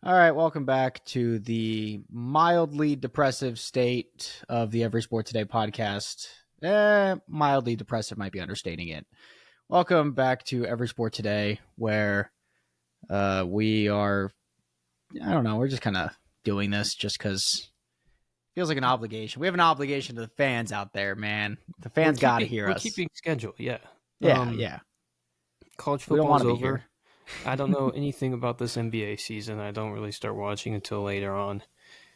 All right, welcome back to the mildly depressive state of the Every Sport Today podcast. Mildly depressive might be understating it. Welcome back to Every Sport Today, where we are, I don't know, we're just kind of doing this just because it feels like an obligation. We have an obligation to the fans out there, man. The fans got to hear We're us. keeping schedule, yeah. Yeah. College We don't want football's to be over. here. I don't know anything about this NBA season. I don't really start watching until later on.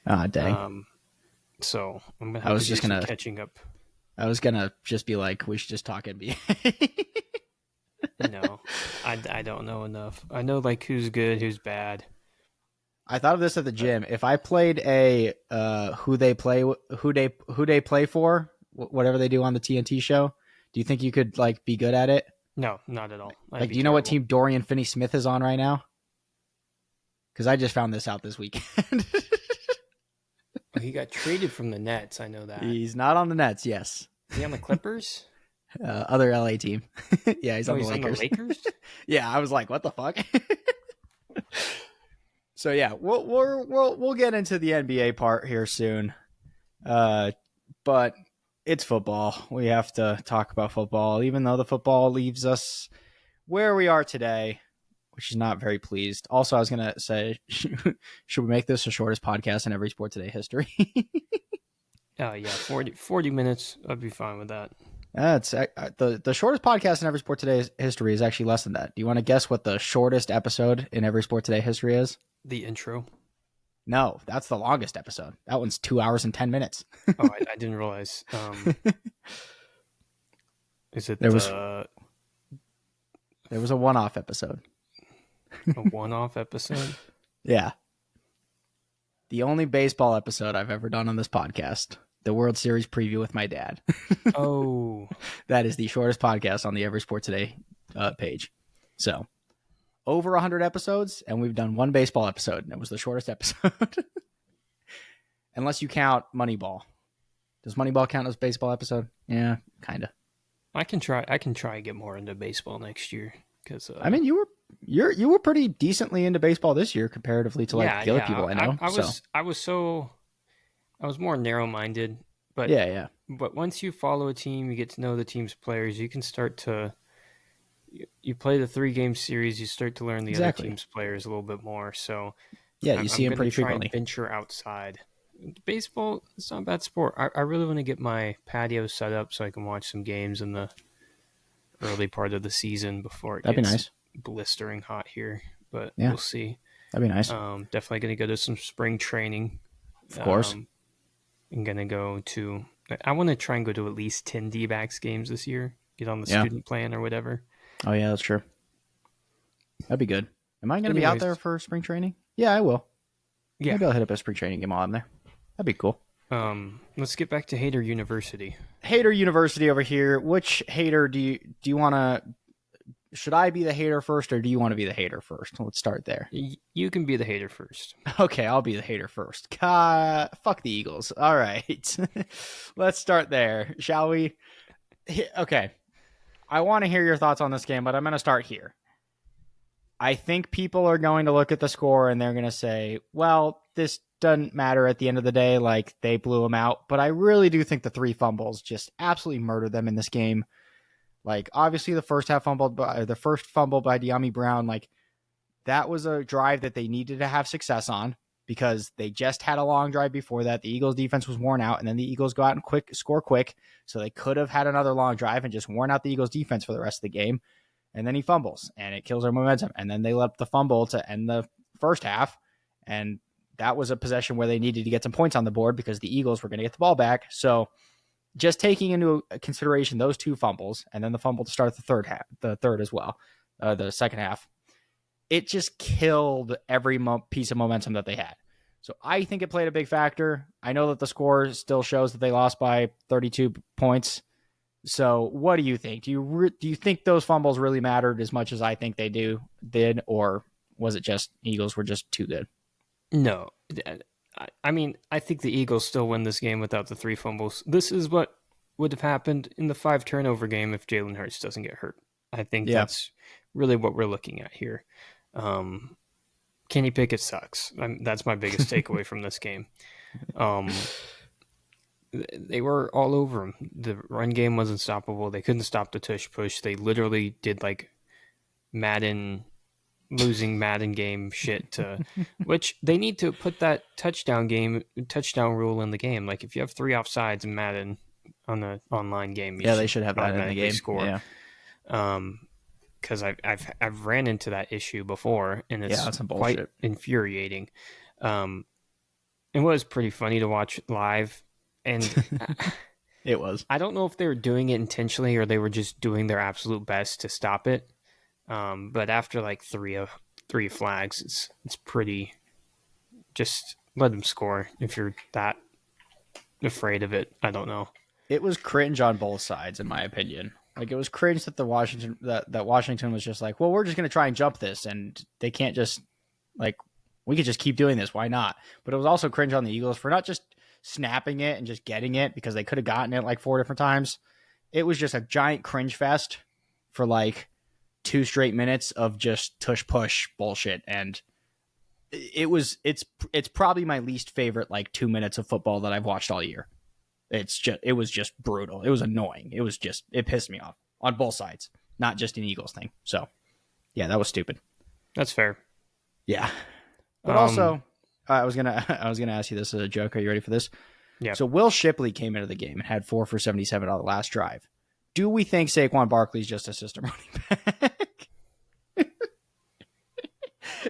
Ah, dang. So I'm gonna I have was to just do some gonna- catching up. I was going to just be like, we should just talk NBA. No, I don't know enough. I know like who's good, who's bad. I thought of this at the gym. If I played a who they play for, whatever they do on the TNT show, do you think you could like be good at it? No, not at all. Like, do you know what team Dorian Finney-Smith is on right now? Because I just found this out this weekend. He got traded from the Nets. I know that. He's not on the Nets. Yes, Is he on the Clippers? other LA team. Yeah, he's on the Lakers. On the Lakers? Yeah, I was like, what the fuck? So yeah, we'll get into the NBA part here soon. But it's football. We have to talk about football, even though the football leaves us where we are today, which is not very pleased. Also, I was going to say, should we make this the shortest podcast in Every Sport Today history? Oh, yeah, 40 minutes. I'd be fine with that. It's the shortest podcast in Every Sport Today's history is actually less than that. Do you want to guess what the shortest episode in Every Sport Today history is? The intro. No, that's the longest episode. That one's 2 hours and 10 minutes. Oh, I didn't realize. Is it There was a one-off episode. one-off episode? Yeah. The only baseball episode I've ever done on this podcast. The World Series preview with my dad. Oh. That is the shortest podcast on the Every Sport Today page. So, over 100 episodes, and we've done one baseball episode, and it was the shortest episode. Unless you count Moneyball. Does Moneyball count as a baseball episode? Yeah, kind of. I can try to get more into baseball next year because I mean, you were pretty decently into baseball this year comparatively to like the other people I know. I was more narrow-minded, but yeah. But once you follow a team, you get to know the team's players. You can start to you play the 3-game series. You start to learn the other team's players a little bit more. So yeah, you see them pretty frequently. And venture outside. Baseball, it's not a bad sport. I really want to get my patio set up so I can watch some games in the early part of the season before it gets blistering hot here. But we'll see. That'd be nice. Definitely going to go to some spring training. Of course. I'm going to go to... I want to try and go to at least 10 D-backs games this year. Get on the student plan or whatever. Oh, yeah, that's true. That'd be good. Am I going to be out there for spring training? Yeah, I will. Yeah. Maybe I'll hit up a spring training game while I'm there. That'd be cool. Let's get back to Hater University. Hater University over here. Which hater do you want to... Should I be the hater first, or do you want to be the hater first? Let's start there. You can be the hater first. Okay, I'll be the hater first. Fuck the Eagles. All right. Let's start there, shall we? Okay. I want to hear your thoughts on this game, but I'm going to start here. I think people are going to look at the score and they're going to say, well, this doesn't matter at the end of the day. Like, they blew them out. But I really do think the 3 fumbles just absolutely murdered them in this game. Like, obviously, the first fumble by Dyami Brown, like, that was a drive that they needed to have success on because they just had a long drive before that. The Eagles' defense was worn out, and then the Eagles go out and score quick, so they could have had another long drive and just worn out the Eagles' defense for the rest of the game. And then he fumbles, and it kills their momentum. And then they let the fumble to end the first half, and that was a possession where they needed to get some points on the board because the Eagles were going to get the ball back. So just taking into consideration those 2 fumbles and then the fumble to start the third as well, the second half, it just killed every piece of momentum that they had. So I think it played a big factor. I know that the score still shows that they lost by 32 points. So what do you think? Do you think those fumbles really mattered as much as I think they did, or was it just Eagles were just too good? No. I mean, I think the Eagles still win this game without the 3 fumbles. This is what would have happened in the 5 turnover game if Jalen Hurts doesn't get hurt. I think that's really what we're looking at here. Kenny Pickett sucks. That's my biggest takeaway from this game. They were all over him. The run game was unstoppable. They couldn't stop the tush push. They literally did like losing Madden game shit to, which they need to put that touchdown rule in the game. Like if you have 3 offsides in Madden on the online game, they should have that in the game. Score. Yeah. Because I've ran into that issue before, and it's quite infuriating. It was pretty funny to watch live, and it was. I don't know if they were doing it intentionally or they were just doing their absolute best to stop it. But after like three flags, it's pretty. Just let them score if you're that afraid of it. I don't know. It was cringe on both sides, in my opinion. Like it was cringe that Washington was just like, well, we're just going to try and jump this, and they can't just like we could just keep doing this. Why not? But it was also cringe on the Eagles for not just snapping it and just getting it because they could have gotten it like 4 different times. It was just a giant cringe fest for like 2 straight minutes of just tush push bullshit, and it's probably my least favorite like 2 minutes of football that I've watched all year. It was just brutal. It was annoying. It pissed me off on both sides, not just an Eagles thing. So yeah, that was stupid. That's fair. Yeah. But also I was gonna ask you this as a joke. Are you ready for this? Yeah. So Will Shipley came into the game and had 4 for 77 on the last drive. Do we think Saquon Barkley's just a system running back?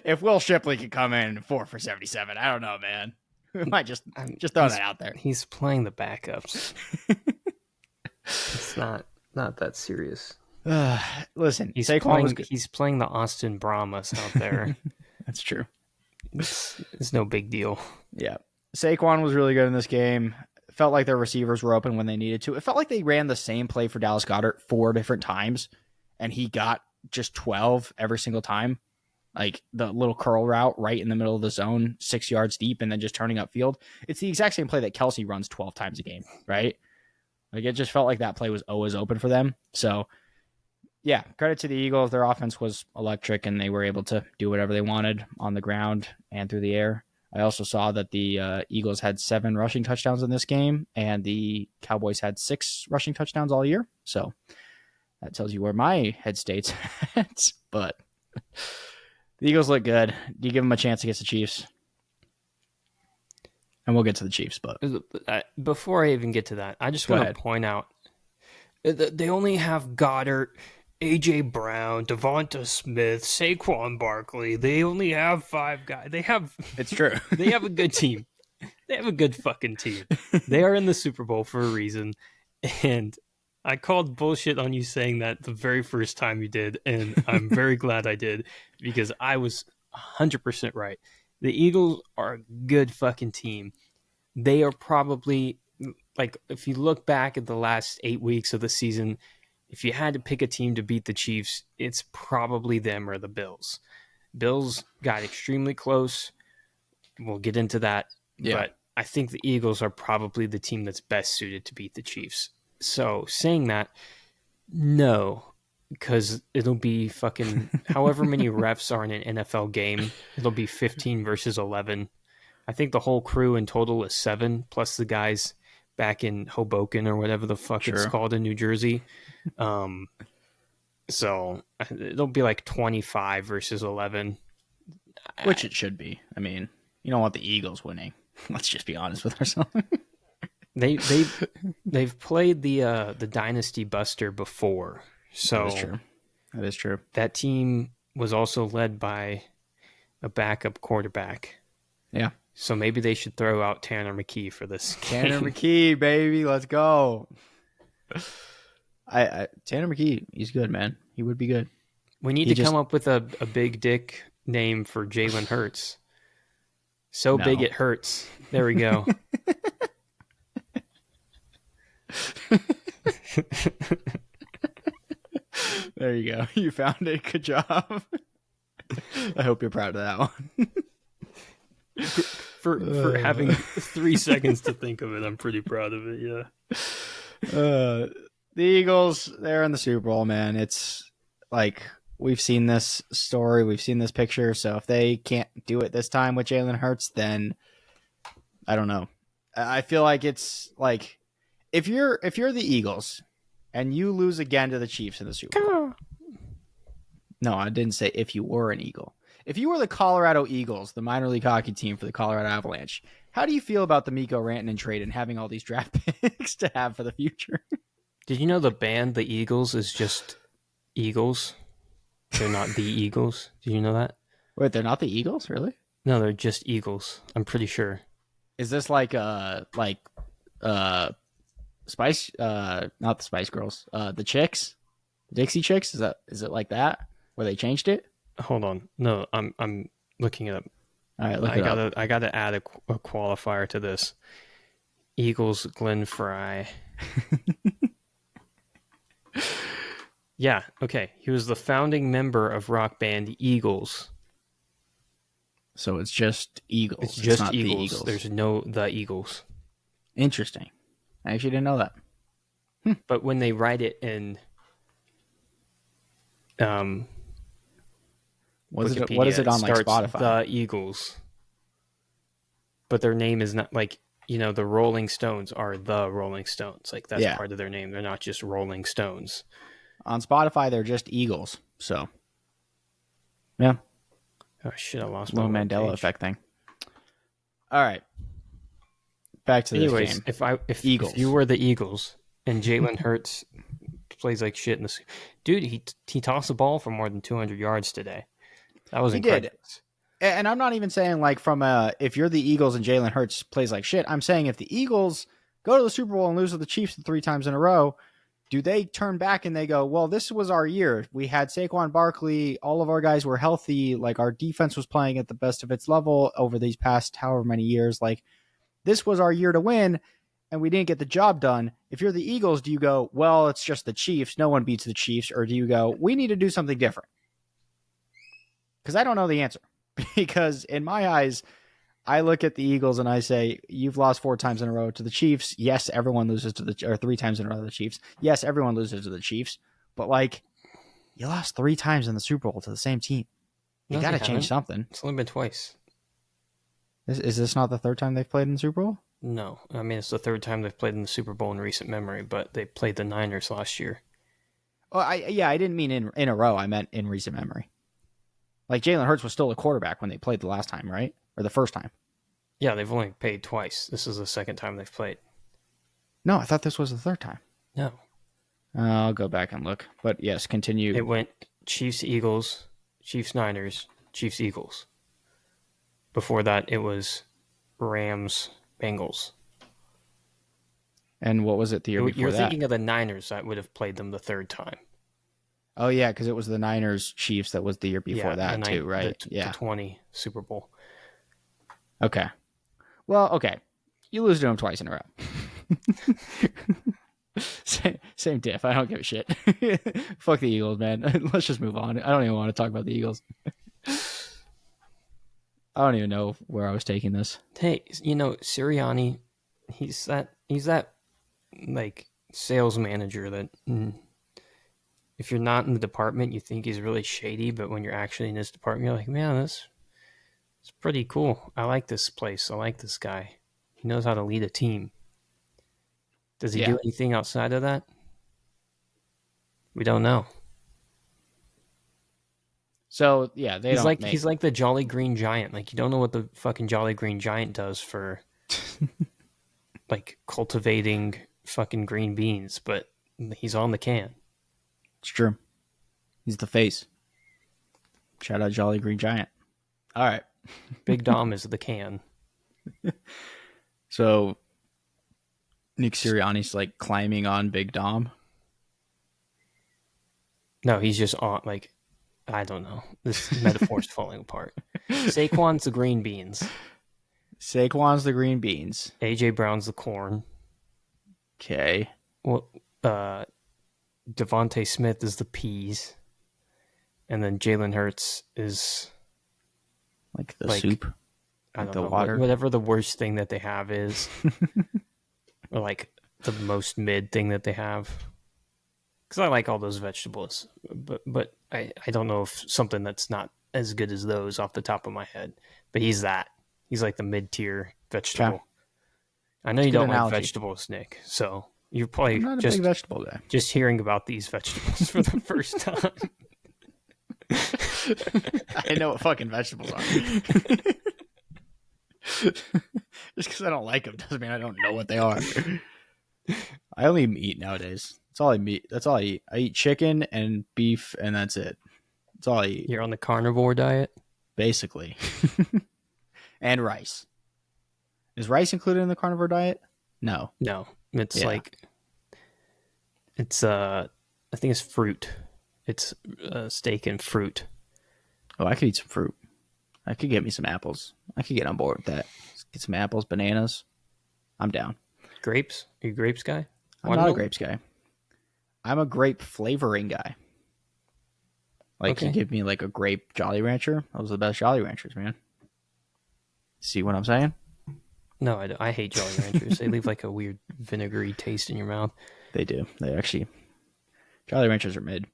If Will Shipley could come in 4 for 77, I don't know, man. I might just throw that out there. He's playing the backups. It's not that serious. Listen, he's playing the Austin Brahmas out there. That's true. It's no big deal. Yeah. Saquon was really good in this game. It felt like their receivers were open when they needed to. It felt like they ran the same play for Dallas Goedert 4 different times, and he got just 12 every single time. Like the little curl route right in the middle of the zone, 6 yards deep, and then just turning upfield. It's the exact same play that Kelsey runs 12 times a game, right? Like it just felt like that play was always open for them. So, yeah, credit to the Eagles. Their offense was electric, and they were able to do whatever they wanted on the ground and through the air. I also saw that the Eagles had 7 rushing touchdowns in this game, and the Cowboys had 6 rushing touchdowns all year. So that tells you where my head state's at. But the Eagles look good. Do you give them a chance against the Chiefs? And we'll get to the Chiefs. But before I even get to that, I just want to point out that they only have Goddard, A.J. Brown, Devonta Smith, Saquon Barkley. They only have 5 guys. It's true. They have a good team. They have a good fucking team. They are in the Super Bowl for a reason. And I called bullshit on you saying that the very first time you did, and I'm very glad I did because I was 100% right. The Eagles are a good fucking team. They are probably, like, if you look back at the last 8 weeks of the season, if you had to pick a team to beat the Chiefs, it's probably them or the Bills. Bills got extremely close. We'll get into that. Yeah. But I think the Eagles are probably the team that's best suited to beat the Chiefs. So saying that, no, because it'll be fucking however many refs are in an NFL game, it'll be 15 versus 11. I think the whole crew in total is 7, plus the guys back in Hoboken or whatever the fuck it's called in New Jersey. So it'll be like 25 versus 11. Which it should be. I mean, you don't want the Eagles winning. Let's just be honest with ourselves. They've played the Dynasty Buster before, so that is true. That team was also led by a backup quarterback. Yeah, so maybe they should throw out Tanner McKee for this game. Tanner McKee, baby, let's go. Tanner McKee, he's good, man. He would be good. We need to come up with a big dick name for Jalen Hurts. Big it hurts. There we go. There you go. You found it. Good job. I hope you're proud of that one. For having 3 seconds to think of it, I'm pretty proud of it, yeah. The Eagles, they're in the Super Bowl, man. It's like we've seen this story, we've seen this picture. So if they can't do it this time with Jalen Hurts, then I don't know. I feel like it's like if you're the Eagles and you lose again to the Chiefs in the Super Bowl. No, I didn't say if you were an Eagle. If you were the Colorado Eagles, the minor league hockey team for the Colorado Avalanche, how do you feel about the Mikko Rantanen trade and having all these draft picks to have for the future? Did you know the band The Eagles is just Eagles? They're not the Eagles. Did you know that? Wait, they're not the Eagles, really? No, they're just Eagles. I'm pretty sure. Is this like Spice not the Spice Girls, the Chicks? Dixie Chicks? Is it like that? Where they changed it? Hold on. No, I'm looking it up. All right, I gotta add a qualifier to this. Eagles Glenn Frey. Yeah, okay. He was the founding member of rock band Eagles. So it's just Eagles. It's just not Eagles. The Eagles. There's no The Eagles. Interesting. I actually didn't know that. But when they write it in what is it on like Spotify? The Eagles. But their name is not like, the Rolling Stones are the Rolling Stones. Like that's part of their name. They're not just Rolling Stones. On Spotify, they're just Eagles. So, yeah. Oh shit! I lost my Mandela effect thing. All right. Back to this game. If you were the Eagles and Jalen Hurts plays like shit in this, dude, he tossed the ball for more than 200 yards today. That was incredible. And I'm not even saying like if you're the Eagles and Jalen Hurts plays like shit. I'm saying if the Eagles go to the Super Bowl and lose to the Chiefs 3 times in a row, do they turn back and they go, well, this was our year. We had Saquon Barkley. All of our guys were healthy. Like our defense was playing at the best of its level over these past however many years. Like this was our year to win and we didn't get the job done. If you're the Eagles, do you go, well, it's just the Chiefs. No one beats the Chiefs. Or do you go, we need to do something different? Because I don't know the answer. Because in my eyes, I look at the Eagles and I say, you've lost 4 times in a row to the Chiefs. Yes, everyone loses or 3 times in a row to the Chiefs. Yes, everyone loses to the Chiefs. But like, you lost 3 times in the Super Bowl to the same team. You got to change something. It's only been twice. Is this not the 3rd time they've played in the Super Bowl? No. I mean, it's the 3rd time they've played in the Super Bowl in recent memory, but they played the Niners last year. Oh, I didn't mean in a row. I meant in recent memory. Like Jalen Hurts was still a quarterback when they played the last time, right? Or the first time? Yeah, they've only played twice. This is the 2nd time they've played. No, I thought this was the 3rd time. No. I'll go back and look. But yes, continue. It went Chiefs-Eagles, Chiefs-Niners, Chiefs-Eagles. Before that, it was Rams-Bengals. And what was it the year before that? You're thinking of the Niners that would have played them the 3rd time. Oh, yeah, because it was the Niners-Chiefs that was the year before that too, right? The 20 Super Bowl. Okay. Well, okay. You lose to them twice in a row. Same diff. I don't give a shit. Fuck the Eagles, man. Let's just move on. I don't even want to talk about the Eagles. I don't even know where I was taking this. Hey, Sirianni, he's that like sales manager that if you're not in the department, you think he's really shady, but when you're actually in this department, you're like, man, it's pretty cool. I like this place. I like this guy. He knows how to lead a team. Does he do anything outside of that? We don't know. So, yeah, he's like the Jolly Green Giant. Like, you don't know what the fucking Jolly Green Giant does for like cultivating fucking green beans, but he's on the can. It's true. He's the face. Shout out Jolly Green Giant. All right. Big Dom is the can. So Nick Sirianni's like climbing on Big Dom. No, he's just on, like, I don't know. This metaphor's falling apart. Saquon's the green beans. Saquon's the green beans. AJ Brown's the corn. Okay. Well, Devontae Smith is the peas. And then Jalen Hurts is like the soup. I don't know. Water. Whatever the worst thing that they have is. Or like the most mid thing that they have. Because I like all those vegetables. But I don't know if something that's not as good as those off the top of my head, but he's like the mid-tier vegetable. Okay. I know you don't like vegetables, Nick, so you're probably I'm not a big vegetable guy. Just hearing about these vegetables for the first time. I know what fucking vegetables are. Just because I don't like them doesn't mean I don't know what they are. I only eat meat nowadays. That's all I eat. That's all I eat. I eat chicken and beef, and that's it. That's all I eat. You're on the carnivore diet? Basically. And rice. Is rice included in the carnivore diet? No. No. It's like... It's, I think it's fruit. It's steak and fruit. Oh, I could eat some fruit. I could get me some apples. I could get on board with that. Let's get some apples, bananas. I'm down. Grapes? Are you a grapes guy? I'm not a grapes guy. I'm a grape flavoring guy. Like, you give me like a grape Jolly Rancher. Those are the best Jolly Ranchers, man. See what I'm saying? No, I hate Jolly Ranchers. They leave like a weird vinegary taste in your mouth. They do. They actually... Jolly Ranchers are mid.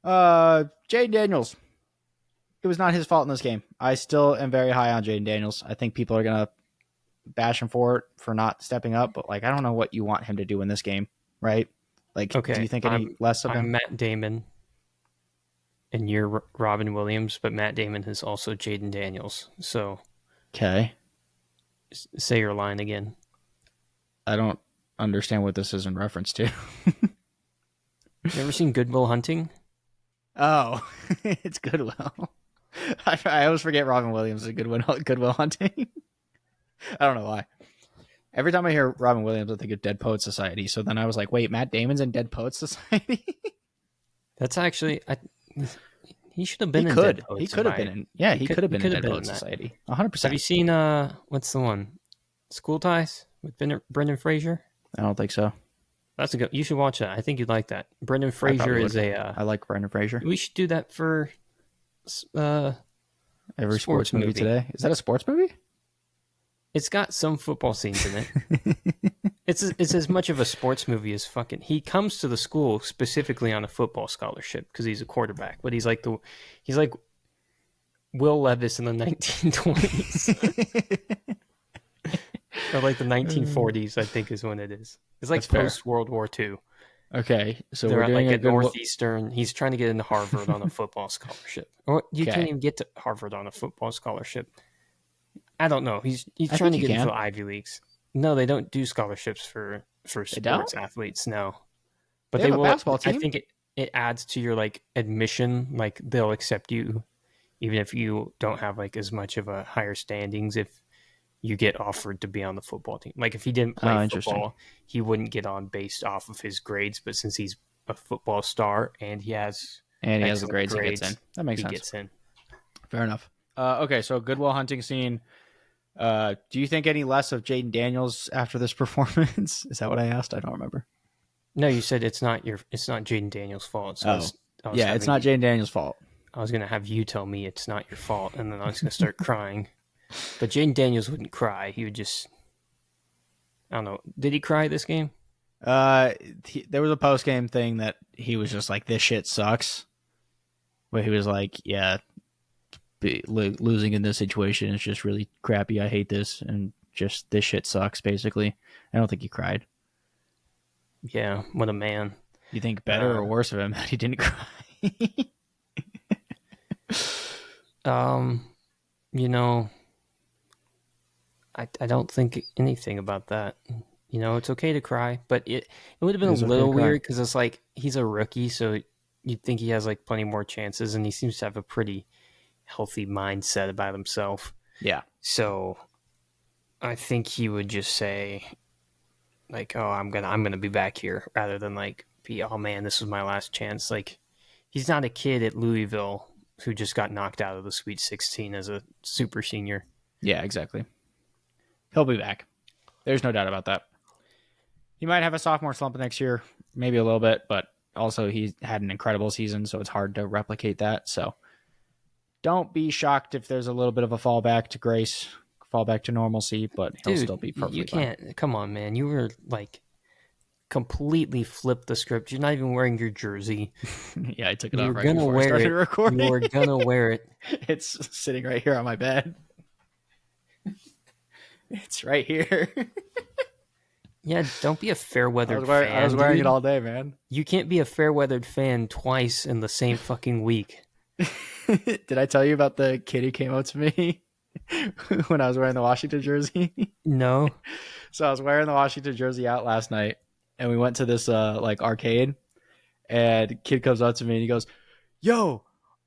Jayden Daniels. It was not his fault in this game. I still am very high on Jayden Daniels. I think people are going to bash him for it, for not stepping up, but like, I don't know what you want him to do in this game, right? Like, do you think any less of him? I'm Matt Damon, and you're Robin Williams, but Matt Damon is also Jayden Daniels. So, okay, say your line again. I don't understand what this is in reference to. You ever seen Good Will Hunting? Oh, it's Goodwill. I always forget Robin Williams is Good Will Hunting. I don't know why. Every time I hear Robin Williams, I think of Dead Poets Society. So then I was like, wait, Matt Damon's in Dead Poets Society? That's actually... he should have been in Dead Poets Society. He could have been in... Yeah, he could have been in Dead Poets Society. 100%. Have you seen... what's the one? School Ties with Brendan Fraser? I don't think so. That's a good... You should watch that. I think you'd like that. Brendan Fraser is I like Brendan Fraser. We should do that for... every sports movie today. Is that a sports movie? It's got some football scenes in it. It's as much of a sports movie as fucking... He comes to the school specifically on a football scholarship because he's a quarterback, but he's like Will Levis in the 1920s. Or like the 1940s, I think is when it is. It's like post World War II. Okay, so they're doing like a Northeastern. He's trying to get into Harvard on a football scholarship. Or you can't even get to Harvard on a football scholarship. I don't know. He's trying to get into the Ivy Leagues. No, they don't do scholarships for sports athletes. No, but they will. Basketball team? I think it adds to your like admission. Like they'll accept you even if you don't have like as much of a higher standings. If you get offered to be on the football team, like if he didn't play football, he wouldn't get on based off of his grades. But since he's a football star and he has the grades, he gets in. That makes sense. He gets in. Fair enough. Okay, so Good Will Hunting scene. Do you think any less of Jayden Daniels after this performance? Is that what I asked? I don't remember. No, you said it's not Jayden Daniels' fault. So it's not Jayden Daniels' fault. I was gonna have you tell me it's not your fault, and then I was gonna start crying. But Jayden Daniels wouldn't cry. He would just... I don't know. Did he cry this game? There was a post-game thing that he was just like, this shit sucks. But he was like, yeah, losing in this situation is just really crappy. I hate this. And just this shit sucks, basically. I don't think he cried. Yeah, what a man. You think better or worse of him that he didn't cry? You know... I don't think anything about that. You know, it's okay to cry, but it would have been a little weird because it's like he's a rookie, so you'd think he has like plenty more chances, and he seems to have a pretty healthy mindset about himself. Yeah. So I think he would just say like, "Oh, I'm gonna be back here," rather than like be, "Oh man, this was my last chance." Like he's not a kid at Louisville who just got knocked out of the Sweet 16 as a super senior. Yeah, exactly. He'll be back. There's no doubt about that. He might have a sophomore slump next year, maybe a little bit, but also he had an incredible season, so it's hard to replicate that. So don't be shocked if there's a little bit of a fallback to grace, fallback to normalcy, but he'll still be perfectly fine. Come on, man. You were like completely flipped the script. You're not even wearing your jersey. Yeah, I took it off right before I started recording. You were gonna wear it. It's sitting right here on my bed. It's right here. Yeah, don't be a fair-weathered fan. I was wearing it all day, man. You can't be a fair-weathered fan twice in the same fucking week. Did I tell you about the kid who came up to me when I was wearing the Washington jersey? No. So I was wearing the Washington jersey out last night, and we went to this like arcade, and a kid comes up to me and he goes, "Yo,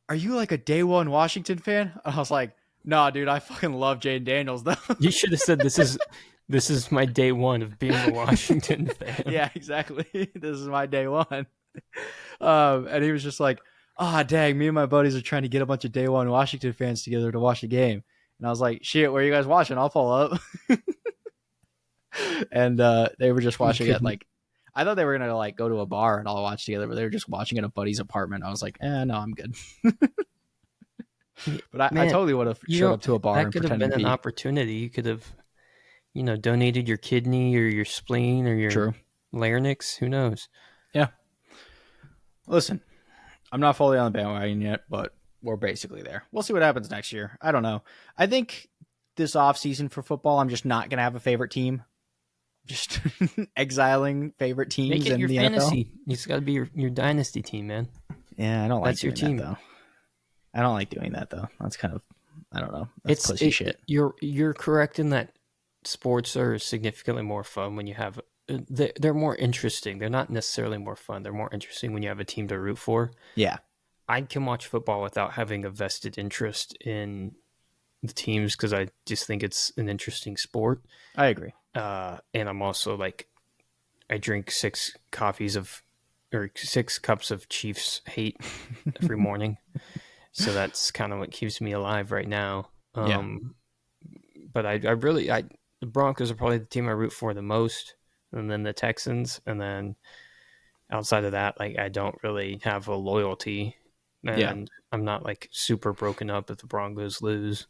are you like a day one Washington fan?" And I was like, "Nah, dude, I fucking love Jane Daniels though." You should have said this is my day one of being a Washington fan. Yeah, exactly. This is my day one. And he was just like, "Ah, dang, me and my buddies are trying to get a bunch of day one Washington fans together to watch the game." And I was like, "Shit, where are you guys watching? I'll pull up." And they were just watching it like, I thought they were gonna like go to a bar and all watch together, but they were just watching at a buddy's apartment. I was like, no, I'm good. But I totally would have showed up to a bar. That could have been an opportunity. You could have, donated your kidney or your spleen or your larynx. Who knows? Yeah. Listen, I'm not fully on the bandwagon yet, but we're basically there. We'll see what happens next year. I don't know. I think this off season for football, I'm just not gonna have a favorite team. Just exiling favorite teams. Make it in your the fantasy. NFL. It's got to be your dynasty team, man. Yeah, I don't like that's your team though. I don't like doing that though. That's kind of, I don't know. That's pussy shit. You're correct in that sports are significantly more fun when you have. They're more interesting. They're not necessarily more fun. They're more interesting when you have a team to root for. Yeah, I can watch football without having a vested interest in the teams because I just think it's an interesting sport. I agree. And I'm also like, I drink 6 cups of Chiefs hate every morning. So that's kind of what keeps me alive right now. But the Broncos are probably the team I root for the most, and then the Texans. And then outside of that, like, I don't really have a loyalty, and I'm not like super broken up if the Broncos lose.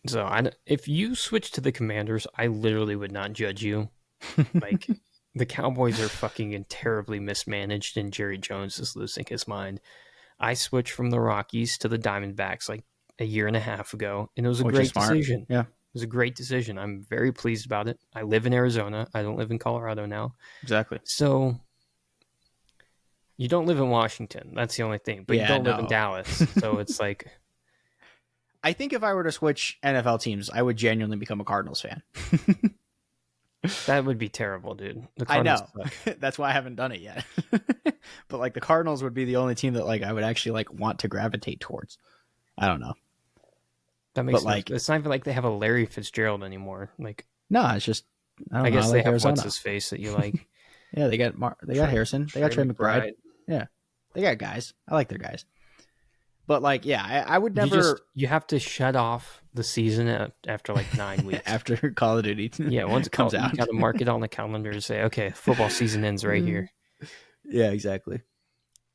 So if you switch to the Commanders, I literally would not judge you. Like, the Cowboys are fucking terribly mismanaged, and Jerry Jones is losing his mind. I switched from the Rockies to the Diamondbacks like a year and a half ago, and it was a great decision. Yeah, it was a great decision. I'm very pleased about it. I live in Arizona. I don't live in Colorado now. Exactly. So you don't live in Washington. That's the only thing. But you don't live in Dallas. So it's like, I think if I were to switch NFL teams, I would genuinely become a Cardinals fan. That would be terrible, dude. I know. That's why I haven't done it yet. But like the Cardinals would be the only team that like I would actually like want to gravitate towards. I don't know. That makes sense. It's not even like they have a Larry Fitzgerald anymore. Like, no, it's just I guess they have what's his face that you like. Yeah, they got Harrison. They got Trey McBride. Yeah, they got guys. I like their guys. But like, yeah, I would never. You have to shut off the season after like 9 weeks after Call of Duty. Yeah, once it comes out, you got to mark it on the calendar and say, okay, football season ends right here. Yeah, exactly.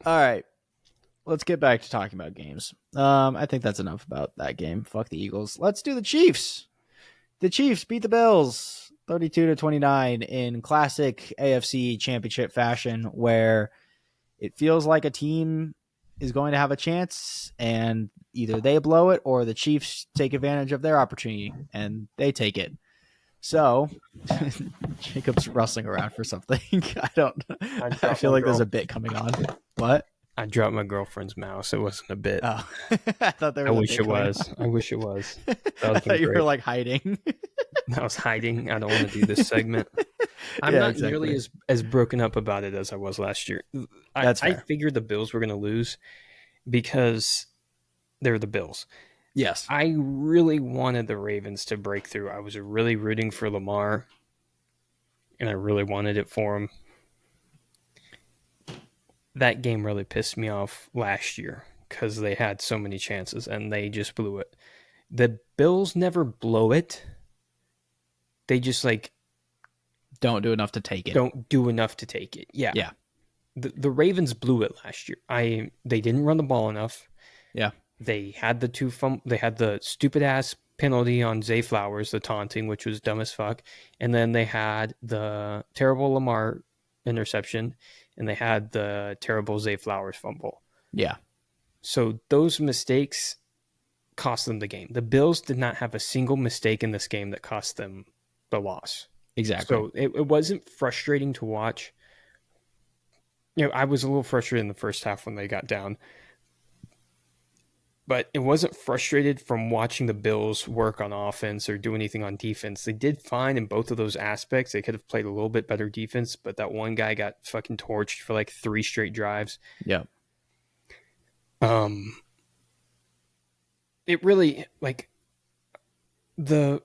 All right, let's get back to talking about games. I think that's enough about that game. Fuck the Eagles. Let's do the Chiefs. The Chiefs beat the Bills 32-29 in classic AFC Championship fashion, where it feels like a team is going to have a chance, and either they blow it or the Chiefs take advantage of their opportunity and they take it. So Jacob's rustling around for something. I feel like there's a bit coming on. What? I dropped my girlfriend's mouse. It wasn't a bit. Oh, I thought there was. I wish it was. I wish it was. I thought you were like hiding. I was hiding. I don't want to do this segment. I'm not nearly as broken up about it as I was last year. I figured the Bills were going to lose because they're the Bills. Yes. I really wanted the Ravens to break through. I was really rooting for Lamar, and I really wanted it for him. That game really pissed me off last year because they had so many chances and they just blew it. The Bills never blow it. They just like don't do enough to take it. Don't do enough to take it. Yeah. Yeah. The Ravens blew it last year. They didn't run the ball enough. Yeah. They had the stupid ass penalty on Zay Flowers, the taunting, which was dumb as fuck. And then they had the terrible Lamar interception, and they had the terrible Zay Flowers fumble. Yeah. So those mistakes cost them the game. The Bills did not have a single mistake in this game that cost them the loss. Exactly. So it wasn't frustrating to watch. I was a little frustrated in the first half when they got down. But it wasn't frustrated from watching the Bills work on offense or do anything on defense. They did fine in both of those aspects. They could have played a little bit better defense, but that one guy got fucking torched for like 3 straight drives. Yeah. It really, like, the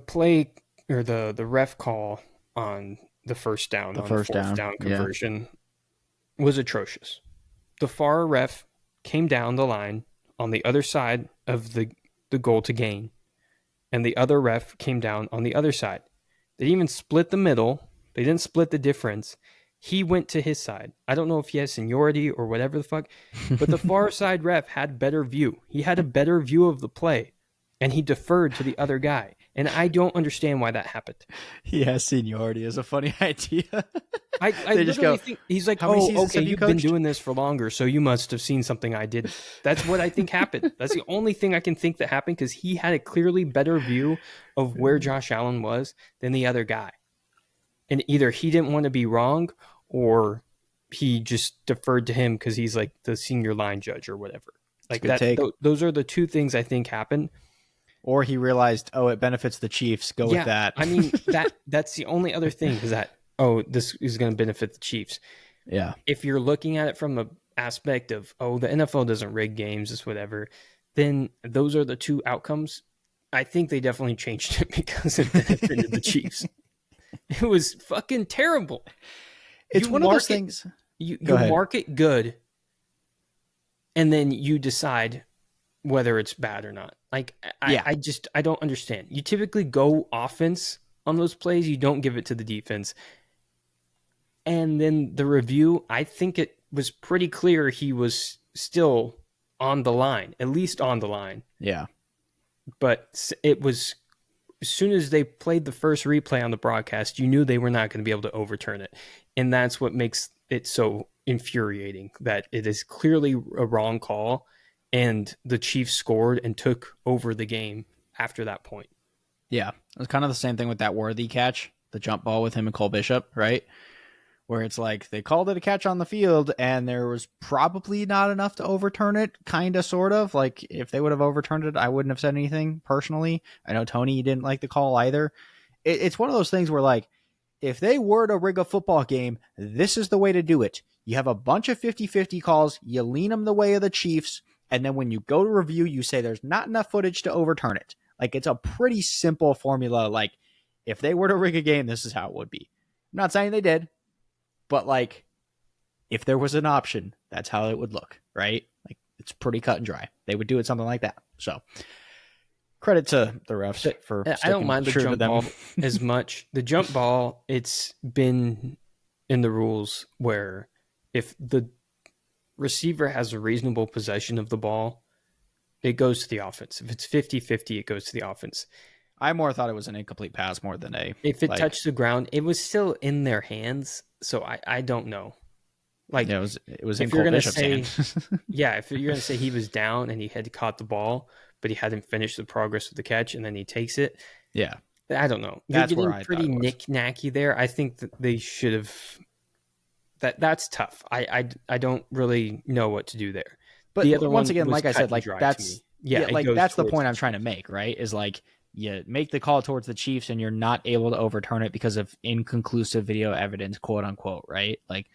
play or the ref call on the first down, the fourth down conversion was atrocious. The FAR ref came down the line on the other side of the goal to gain, and the other ref came down on the other side. They didn't even split the middle. They didn't split the difference. He went to his side. I don't know if he has seniority or whatever the fuck, but the far side ref had better view. He had a better view of the play, and he deferred to the other guy. And I don't understand why that happened. He has seniority is a funny idea. I literally think he's like, oh, okay, you've been doing this for longer, so you must have seen something I didn't. That's what I think happened. That's the only thing I can think that happened, because he had a clearly better view of where Josh Allen was than the other guy. And either he didn't want to be wrong, or he just deferred to him because he's like the senior line judge or whatever. Like that. Those are the two things I think happened. Or he realized, oh, it benefits the Chiefs. Go with that. I mean, that's the only other thing, is that, oh, this is going to benefit the Chiefs. Yeah. If you're looking at it from the aspect of, oh, the NFL doesn't rig games, it's whatever, then those are the two outcomes. I think they definitely changed it because it benefited the Chiefs. It was fucking terrible. It's one of those things. You mark it good, and then you decide whether it's bad or not. Like, I don't understand. You typically go offense on those plays. You don't give it to the defense. And then the review, I think it was pretty clear he was still on the line, at least on the line. Yeah. But it was, as soon as they played the first replay on the broadcast, you knew they were not going to be able to overturn it. And that's what makes it so infuriating, that it is clearly a wrong call, and the Chiefs scored and took over the game after that point. Yeah. It was kind of the same thing with that Worthy catch, the jump ball with him and Cole Bishop, right? Where it's like they called it a catch on the field and there was probably not enough to overturn it, kind of, sort of. Like, if they would have overturned it, I wouldn't have said anything personally. I know Tony didn't like the call either. It's one of those things where, like, if they were to rig a football game, this is the way to do it. You have a bunch of 50-50 calls, you lean them the way of the Chiefs, and then when you go to review, you say there's not enough footage to overturn it. Like, it's a pretty simple formula. Like, if they were to rig a game, this is how it would be. I'm not saying they did, but, like, if there was an option, that's how it would look, right? Like, it's pretty cut and dry. They would do it something like that. So, credit to the refs for I don't mind the jump ball as much. The jump ball, it's been in the rules where if the receiver has a reasonable possession of the ball, it goes to the offense. If it's 50-50, it goes to the offense. I more thought it was an incomplete pass more than a... If it touched the ground, it was still in their hands, so I don't know. Like, yeah, it was in Cole Bishop's hand. Yeah, if you're going to say he was down and he had caught the ball, but he hadn't finished the progress of the catch, and then he takes it. Yeah. I don't know. That's You're where getting pretty knick-knacky there. I think that they should have... That's tough. I don't really know what to do there. But the other once again, like I said, like that's that's the point I'm trying to make, right? Is like, you make the call towards the Chiefs and you're not able to overturn it because of inconclusive video evidence, quote unquote, right? Like,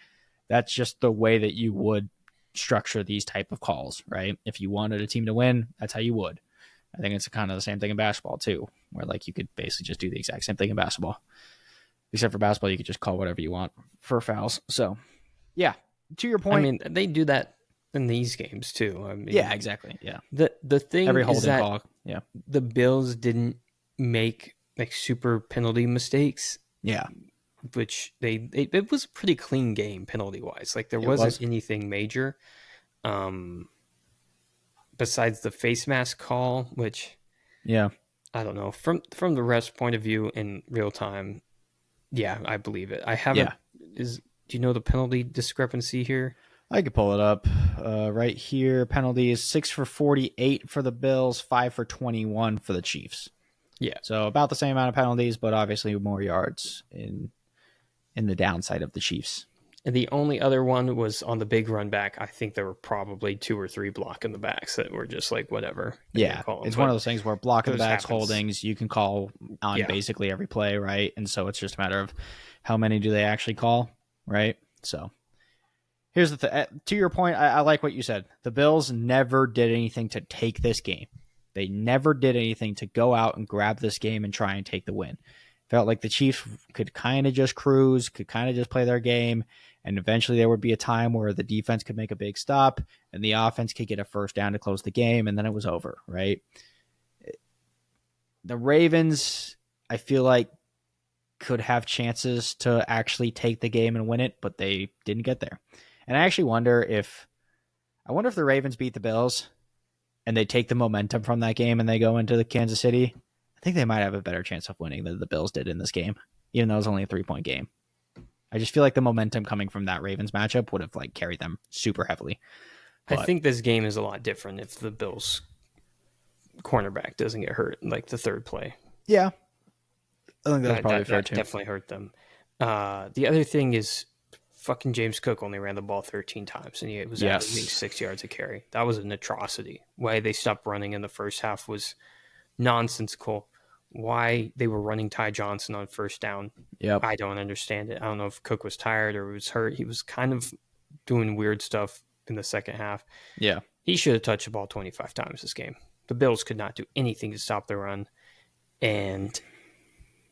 that's just the way that you would structure these type of calls, right? If you wanted a team to win, that's how you would. I think it's kind of the same thing in basketball too, where like you could basically just do the exact same thing in basketball. Except for basketball, you could just call whatever you want for fouls. So, yeah, to your point. I mean, they do that in these games too. I mean, yeah, exactly. Yeah. The thing every is that call. Yeah. The Bills didn't make like super penalty mistakes. Yeah. Which it was a pretty clean game penalty wise. Like, there wasn't anything major. Besides the face mask call, which, yeah, I don't know. From the ref's point of view in real time, yeah, I believe it. I haven't. Do you know the penalty discrepancy here? I could pull it up right here. Penalty is 6 for 48 for the Bills, 5 for 21 for the Chiefs. Yeah. So about the same amount of penalties, but obviously more yards in the downside of the Chiefs. And the only other one was on the big run back. I think there were probably 2 or 3 block in the backs that were just like whatever. Yeah, it's one of those things where block in the backs, holdings, you can call on basically every play, right? And so it's just a matter of how many do they actually call, right? So here's the thing. To your point, I like what you said. The Bills never did anything to take this game. They never did anything to go out and grab this game and try and take the win. Felt like the Chiefs could kind of just cruise, could kind of just play their game, and eventually there would be a time where the defense could make a big stop and the offense could get a first down to close the game, and then it was over, right? The Ravens, I feel like, could have chances to actually take the game and win it, but they didn't get there. And I actually wonder if the Ravens beat the Bills and they take the momentum from that game and they go into the Kansas City. I think they might have a better chance of winning than the Bills did in this game, even though it was only a 3-point game. I just feel like the momentum coming from that Ravens matchup would have like carried them super heavily. But I think this game is a lot different if the Bills cornerback doesn't get hurt, like the third play. Yeah. I think that's probably fair too. Definitely hurt them. The other thing is fucking James Cook only ran the ball 13 times and he was averaging 6 yards a carry. That was an atrocity. Why they stopped running in the first half was nonsensical. Why they were running Ty Johnson on first down, I don't understand it. I don't know if Cook was tired or was hurt. He was kind of doing weird stuff in the second half. Yeah. He should have touched the ball 25 times this game. The Bills could not do anything to stop the run. And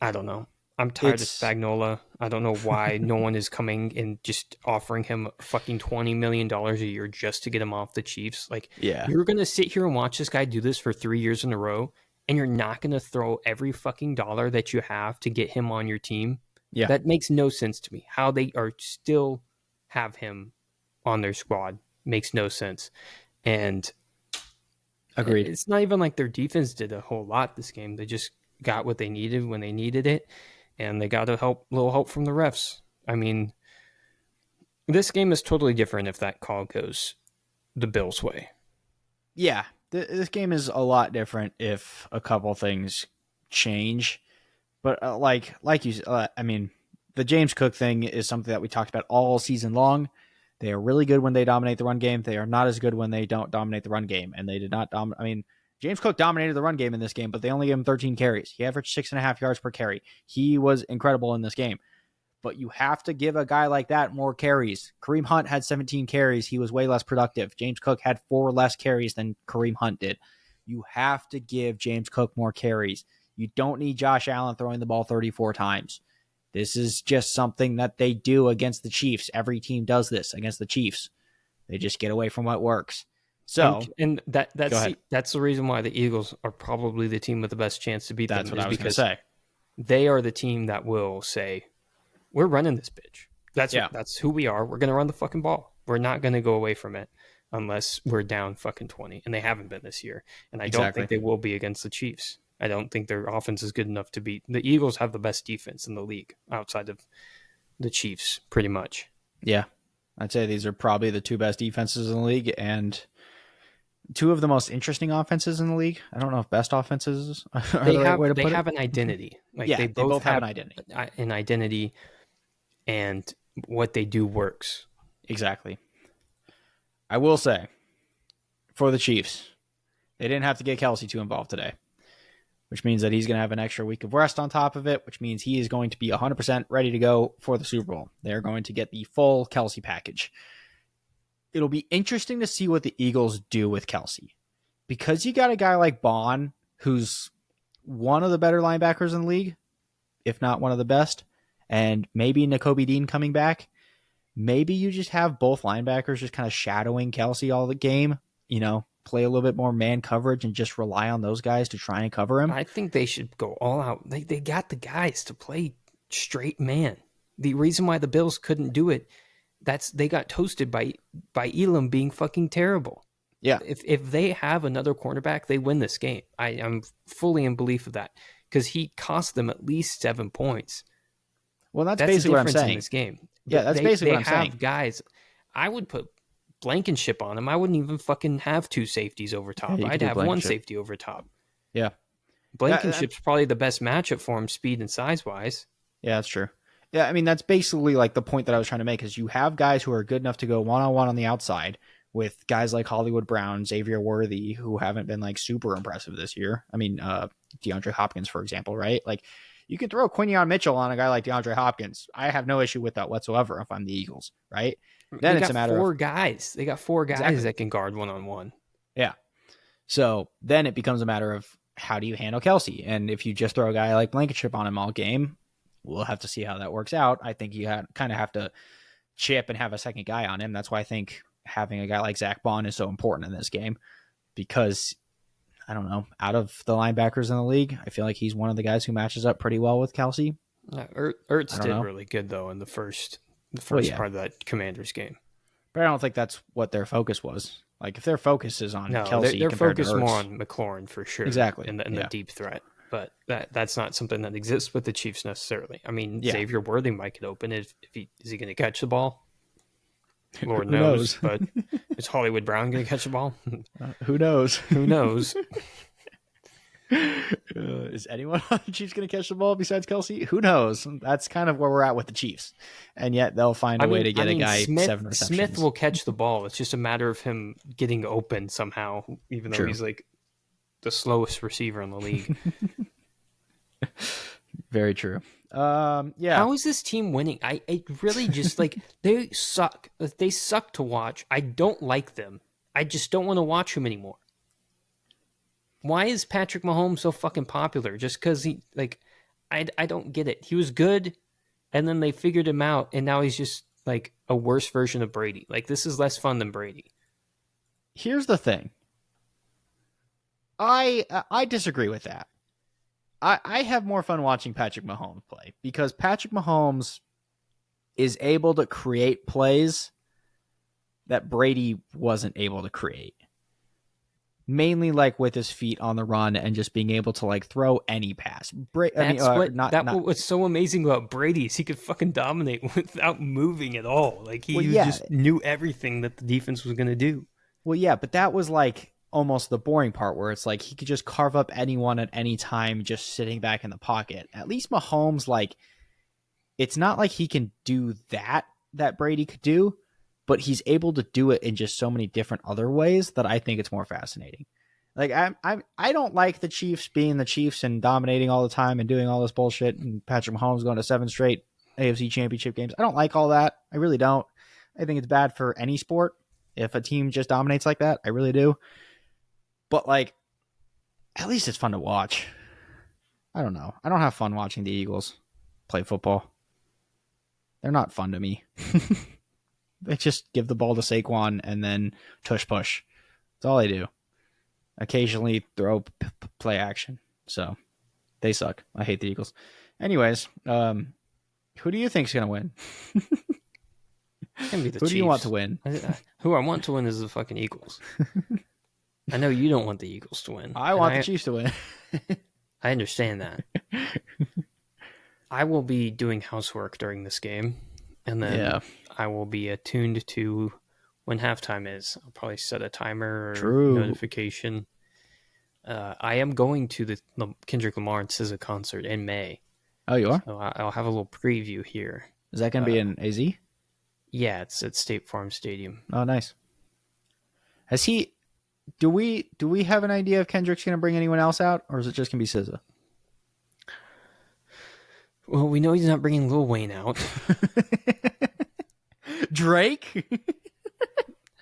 I don't know. I'm tired of Spagnuolo. I don't know why no one is coming and just offering him fucking $20 million a year just to get him off the Chiefs. Like, you're going to sit here and watch this guy do this for 3 years in a row, and you're not going to throw every fucking dollar that you have to get him on your team. Yeah. That makes no sense to me. How they are still have him on their squad makes no sense. And agreed. It's not even like their defense did a whole lot this game. They just got what they needed when they needed it, and they got a little help from the refs. I mean, this game is totally different if that call goes the Bills' way. Yeah, this game is a lot different if a couple things change. But like you, I mean, the James Cook thing is something that we talked about all season long. They are really good when they dominate the run game. They are not as good when they don't dominate the run game. And they did not dominate. I mean, James Cook dominated the run game in this game, but they only gave him 13 carries. He averaged 6.5 yards per carry. He was incredible in this game. But you have to give a guy like that more carries. Kareem Hunt had 17 carries. He was way less productive. James Cook had 4 less carries than Kareem Hunt did. You have to give James Cook more carries. You don't need Josh Allen throwing the ball 34 times. This is just something that they do against the Chiefs. Every team does this against the Chiefs. They just get away from what works. So, and that's the reason why the Eagles are probably the team with the best chance to beat them. That's what I was going to say. They are the team that will say, we're running this bitch. That's who we are. We're going to run the fucking ball. We're not going to go away from it unless we're down fucking 20. And they haven't been this year. And I don't think they will be against the Chiefs. I don't think their offense is good enough to beat. The Eagles have the best defense in the league outside of the Chiefs, pretty much. Yeah. I'd say these are probably the 2 best defenses in the league and 2 of the most interesting offenses in the league. I don't know if best offenses are the right way to put it. They have an identity. Like they both have an identity. An identity, and what they do works. Exactly. I will say, for the Chiefs, they didn't have to get Kelce too involved today, which means that he's going to have an extra week of rest on top of it, which means he is going to be 100% ready to go for the Super Bowl. They're going to get the full Kelce package. It'll be interesting to see what the Eagles do with Kelce, because you got a guy like Bond, who's one of the better linebackers in the league, if not one of the best, and maybe Nakobe Dean coming back. Maybe you just have both linebackers just kind of shadowing Kelce all the game, play a little bit more man coverage and just rely on those guys to try and cover him. I think they should go all out. They got the guys to play straight man. The reason why the Bills couldn't do it, they got toasted by Elam being fucking terrible. Yeah. If they have another cornerback, they win this game. I'm fully in belief of that because he cost them at least 7 points. Well, that's basically what I'm saying in this game. Yeah, that's basically what I'm saying. They have guys. I would put Blankenship on him. I wouldn't even fucking have 2 safeties over top. I'd have 1 safety over top. Yeah. Blankenship's probably the best matchup for him, speed and size wise. Yeah, that's true. Yeah, I mean, that's basically like the point that I was trying to make is you have guys who are good enough to go one-on-one on the outside with guys like Hollywood Brown, Xavier Worthy, who haven't been like super impressive this year. I mean, DeAndre Hopkins, for example, right? Like you can throw Quinion Mitchell on a guy like DeAndre Hopkins. I have no issue with that whatsoever if I'm the Eagles, right? Then it's a matter of 4 guys. They got 4 guys that can guard one-on-one. Yeah. So then it becomes a matter of how do you handle Kelce? And if you just throw a guy like Blankenship on him all game, we'll have to see how that works out. I think you kind of have to chip and have a second guy on him. That's why I think having a guy like Zach Bond is so important in this game because, I don't know, out of the linebackers in the league, I feel like he's one of the guys who matches up pretty well with Kelce. Ertz did really good, though, in the first part of that Commanders game. But I don't think that's what their focus was. Like, if their focus is on Kelce, their focus more on McLaurin for sure. Exactly. And the deep threat. But that's not something that exists with the Chiefs necessarily. I mean, Xavier Worthy might get open is he going to catch the ball? Lord knows. But is Hollywood Brown going to catch the ball? Who knows? Who knows? Is anyone on the Chiefs going to catch the ball besides Kelce? Who knows? That's kind of where we're at with the Chiefs. And yet they'll find a way to get a guy 7 receptions. Smith will catch the ball. It's just a matter of him getting open somehow, even though he's like the slowest receiver in the league. Very true. Yeah. How is this team winning? It really just like they suck. They suck to watch. I don't like them. I just don't want to watch them anymore. Why is Patrick Mahomes so fucking popular? Just because he I don't get it. He was good, and then they figured him out, and now he's just like a worse version of Brady. Like this is less fun than Brady. Here's the thing. I disagree with that. I have more fun watching Patrick Mahomes play because Patrick Mahomes is able to create plays that Brady wasn't able to create. Mainly like with his feet on the run and just being able to like throw any pass. What's so amazing about Brady is he could fucking dominate without moving at all. Like he just knew everything that the defense was going to do. Well, yeah, but that was like almost the boring part where it's like he could just carve up anyone at any time just sitting back in the pocket. At least Mahomes, like, it's not like he can do that Brady could do, but he's able to do it in just so many different other ways that I think it's more fascinating. Like I don't like the Chiefs being the Chiefs and dominating all the time and doing all this bullshit and Patrick Mahomes going to 7 straight AFC championship games. I don't like all that. I really don't. I think it's bad for any sport if a team just dominates like that. I really do. But, like, at least it's fun to watch. I don't know. I don't have fun watching the Eagles play football. They're not fun to me. They just give the ball to Saquon and then tush push. That's all they do. Occasionally throw play action. So, they suck. I hate the Eagles. Anyways, who do you think's going to win? Who do you want to win? Who I want to win is the fucking Eagles. I know you don't want the Eagles to win. I want the Chiefs to win. I understand that. I will be doing housework during this game, and then I will be attuned to when halftime is. I'll probably set a timer or notification. I am going to the Kendrick Lamar and SZA concert in May. Oh, you are? So I'll have a little preview here. Is that going to be in AZ? Yeah, it's at State Farm Stadium. Oh, nice. Has he... Do we have an idea if Kendrick's going to bring anyone else out, or is it just going to be SZA? Well, we know he's not bringing Lil Wayne out. Drake?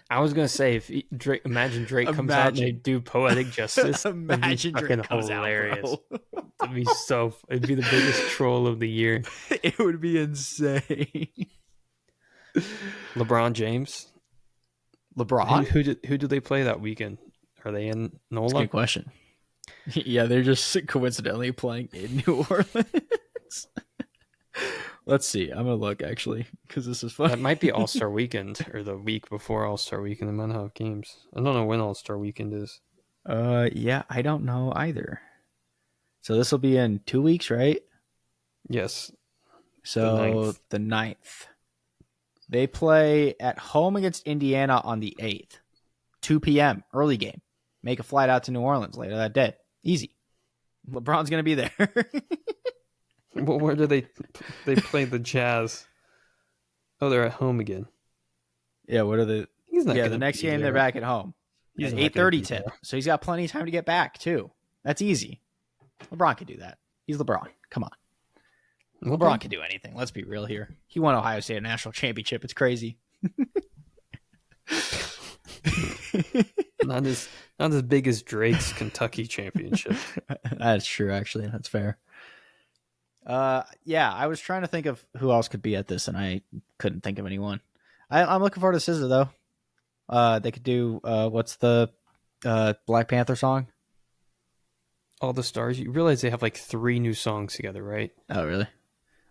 I was going to say, imagine Drake comes out and they do Poetic Justice. Imagine Drake comes hilarious. Out, it'd be the biggest troll of the year. It would be insane. LeBron James. LeBron? Who do they play that weekend? Are they in NOLA? That's a good question. Yeah, they're just coincidentally playing in New Orleans. Let's see. I'm gonna look actually because this is fun. That might be All-Star Weekend or the week before All-Star Weekend. They might have games. I don't know when All-Star Weekend is. Yeah, I don't know either. So this will be in 2 weeks, right? Yes. So the 9th. They play at home against Indiana on the 8th. 2 p.m. early game. Make a flight out to New Orleans later that day. Easy. LeBron's gonna be there. Well, where do they play the Jazz? Oh, they're at home again. Yeah, what are the? The next game they're back at home. He's 8:30 tip, so he's got plenty of time to get back too. That's easy. LeBron can do that. He's LeBron. Come on. LeBron can do anything. Let's be real here. He won Ohio State a national championship. It's crazy. Not as big as Drake's Kentucky championship. That's true, actually. That's fair. Yeah, I was trying to think of who else could be at this, and I couldn't think of anyone. I'm looking forward to SZA though. They could do what's the Black Panther song? All the Stars. You realize they have like 3 new songs together, right? Oh, really?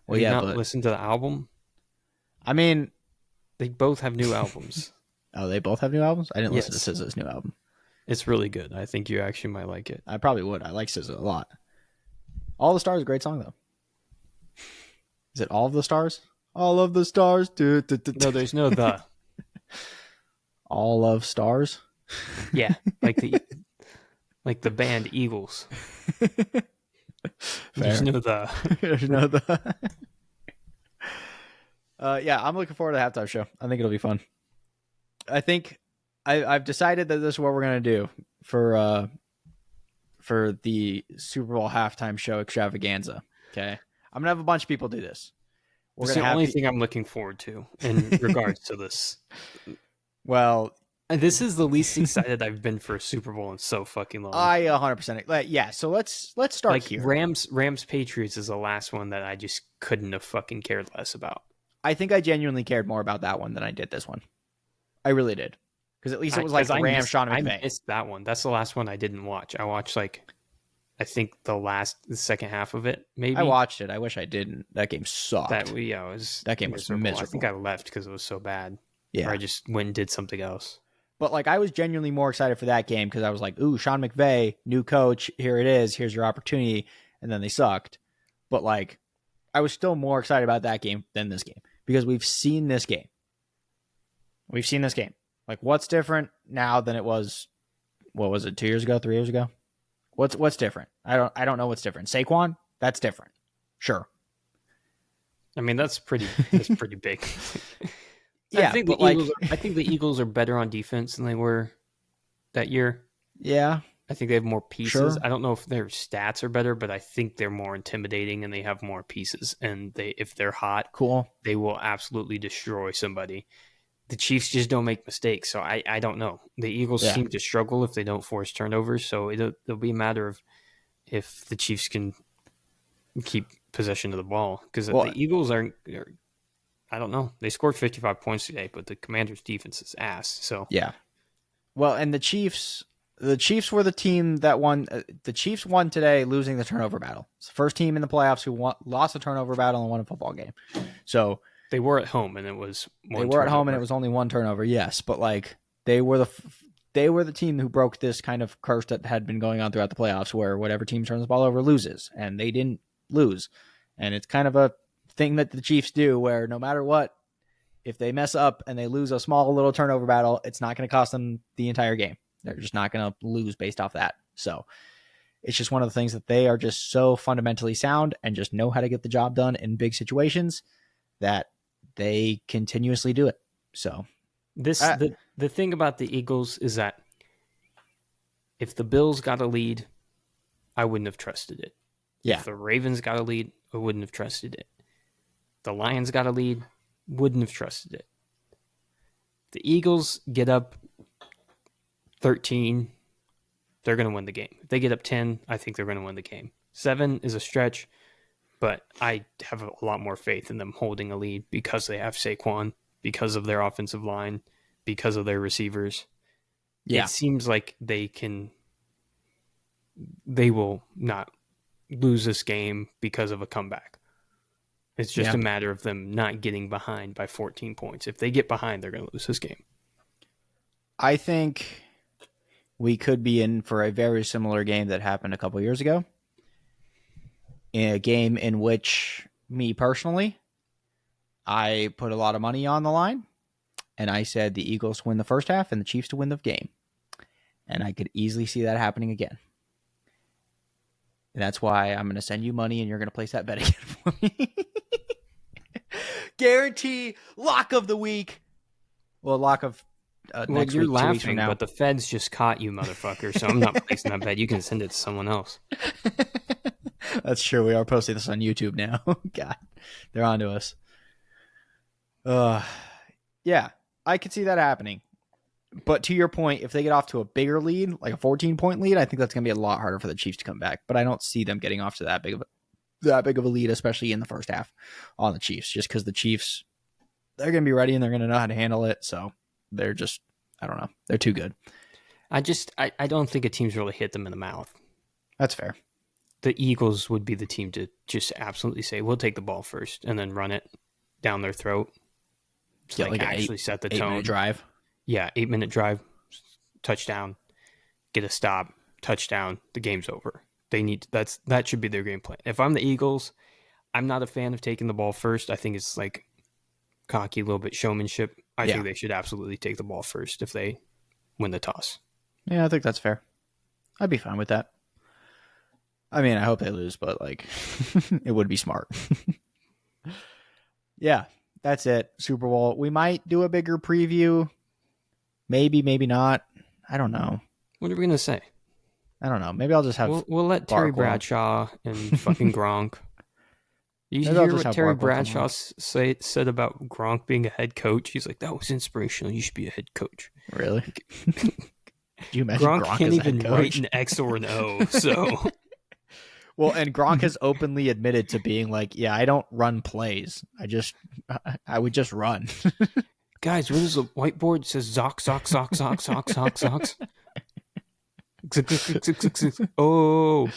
Well, yeah. Not listen to the album. I mean, they both have new albums. Oh, they both have new albums? I didn't listen to SZA's new album. It's really good. I think you actually might like it. I probably would. I like SZA a lot. All the Stars is a great song though. Is it All of the Stars? All of the Stars. No, there's no the. All of Stars? Yeah, like the band Eagles. There's no the. There's no the. Yeah, I'm looking forward to the halftime show. I think it'll be fun. I think I've decided that this is what we're gonna do for the Super Bowl halftime show extravaganza. Okay. I'm going to have a bunch of people do this. It's the only thing I'm looking forward to in regards to this. Well, this is the least excited I've been for a Super Bowl in so fucking long. I 100%. Yeah, so let's start here. Rams Patriots is the last one that I just couldn't have fucking cared less about. I think I genuinely cared more about that one than I did this one. I really did. Because at least it was like Rams, Sean McVay. I missed that one. That's the last one I didn't watch. I watched I think the second half of it, maybe. I watched it. I wish I didn't. That game sucked. That game was miserable. I think I left because it was so bad. Yeah. Or I just went and did something else. But I was genuinely more excited for that game because I was like, ooh, Sean McVay, new coach, here it is. Here's your opportunity. And then they sucked. But I was still more excited about that game than this game because we've seen this game. What's different now than it was, what was it, 2 years ago, 3 years ago? What's different? I don't know what's different. Saquon? That's different. Sure. I mean, that's pretty big. Yeah, I think the Eagles are better on defense than they were that year. Yeah. I think they have more pieces. Sure. I don't know if their stats are better, but I think they're more intimidating and they have more pieces. And if they're hot, cool, they will absolutely destroy somebody. The Chiefs just don't make mistakes, so I don't know. The Eagles seem to struggle if they don't force turnovers, so it'll be a matter of if the Chiefs can keep possession of the ball. Because the Eagles are, I don't know. They scored 55 points today, but the Commanders' defense is ass. So yeah. Well, and the Chiefs were the team that won. The Chiefs won today, losing the turnover battle. It's the first team in the playoffs who lost a turnover battle and won a football game. So they were at home, and it was one. They were at home, and it was only one turnover. Yes, but they were the team who broke this kind of curse that had been going on throughout the playoffs, where whatever team turns the ball over loses, and they didn't lose. And it's kind of a thing that the Chiefs do, where no matter what, if they mess up and they lose a small little turnover battle, it's not going to cost them the entire game. They're just not going to lose based off that. So it's just one of the things that they are just so fundamentally sound and just know how to get the job done in big situations that they continuously do it. So the thing about the Eagles is that if the Bills got a lead, I wouldn't have trusted it. Yeah. If the Ravens got a lead, I wouldn't have trusted it. The Lions got a lead, wouldn't have trusted it. The Eagles get up 13, they're going to win the game. If they get up 10, I think they're going to win the game. 7 is a stretch, but I have a lot more faith in them holding a lead because they have Saquon, because of their offensive line, because of their receivers. Yeah. It seems like they will not lose this game because of a comeback. It's just a matter of them not getting behind by 14 points. If they get behind, they're going to lose this game. I think we could be in for a very similar game that happened a couple years ago. In a game in which, me personally, I put a lot of money on the line, and I said the Eagles win the first half and the Chiefs to win the game. And I could easily see that happening again. And that's why I'm going to send you money, and you're going to place that bet again for me. Guarantee lock of the week. Well, lock of next you're week, laughing, 2 weeks from now. But the feds just caught you, motherfucker. So I'm not placing that bet. You can send it to someone else. That's true. We are posting this on YouTube now. God, they're on to us. Yeah, I could see that happening. But to your point, if they get off to a bigger lead, like a 14-point lead, I think that's going to be a lot harder for the Chiefs to come back. But I don't see them getting off to that big of a lead, especially in the first half on the Chiefs, just because the Chiefs, they're going to be ready and they're going to know how to handle it. So they're just, I don't know. They're too good. I don't think a team's really hit them in the mouth. That's fair. The Eagles would be the team to just absolutely say, we'll take the ball first and then run it down their throat. Yeah, like actually set the tone. 8-minute drive. Yeah, 8-minute drive, touchdown, get a stop, touchdown, the game's over. That should be their game plan. If I'm the Eagles, I'm not a fan of taking the ball first. I think it's like cocky, a little bit showmanship. I think they should absolutely take the ball first if they win the toss. Yeah, I think that's fair. I'd be fine with that. I mean, I hope they lose, but like, it would be smart. Yeah, that's it. Super Bowl. We might do a bigger preview. Maybe, maybe not. I don't know. What are we going to say? I don't know. Maybe I'll just have... We'll let Terry Bradshaw and fucking Gronk... You hear what Terry Bradshaw said about Gronk being a head coach? He's like, that was inspirational. You should be a head coach. Really? Do you imagine Gronk can't even write an X or an O, so... Well, and Gronk has openly admitted to being like, yeah, I don't run plays. I would just run. Guys, what is the whiteboard? It says Zox, Zox, Zox, Zox, Zox, Zox, Zox. Oh.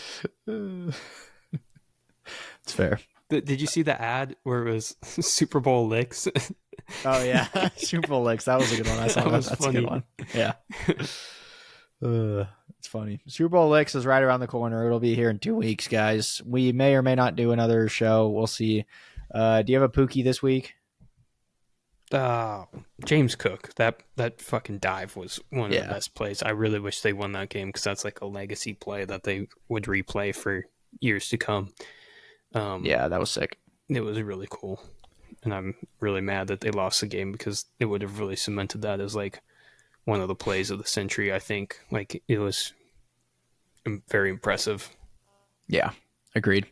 It's fair. Did you see the ad where it was Super Bowl licks? Oh, yeah. Super Bowl licks. That was a good one. I saw that. That's funny. A good one. Yeah. It's funny. Super Bowl licks is right around the corner. It'll be here in 2 weeks, guys. We may or may not do another show. We'll see. Do you have a Pookie this week? James Cook. That fucking dive was one of the best plays. I really wish they won that game because that's like a legacy play that they would replay for years to come. Yeah, that was sick. It was really cool. And I'm really mad that they lost the game because it would have really cemented that as like one of the plays of the century, I think. Like, it was very impressive. Yeah, agreed.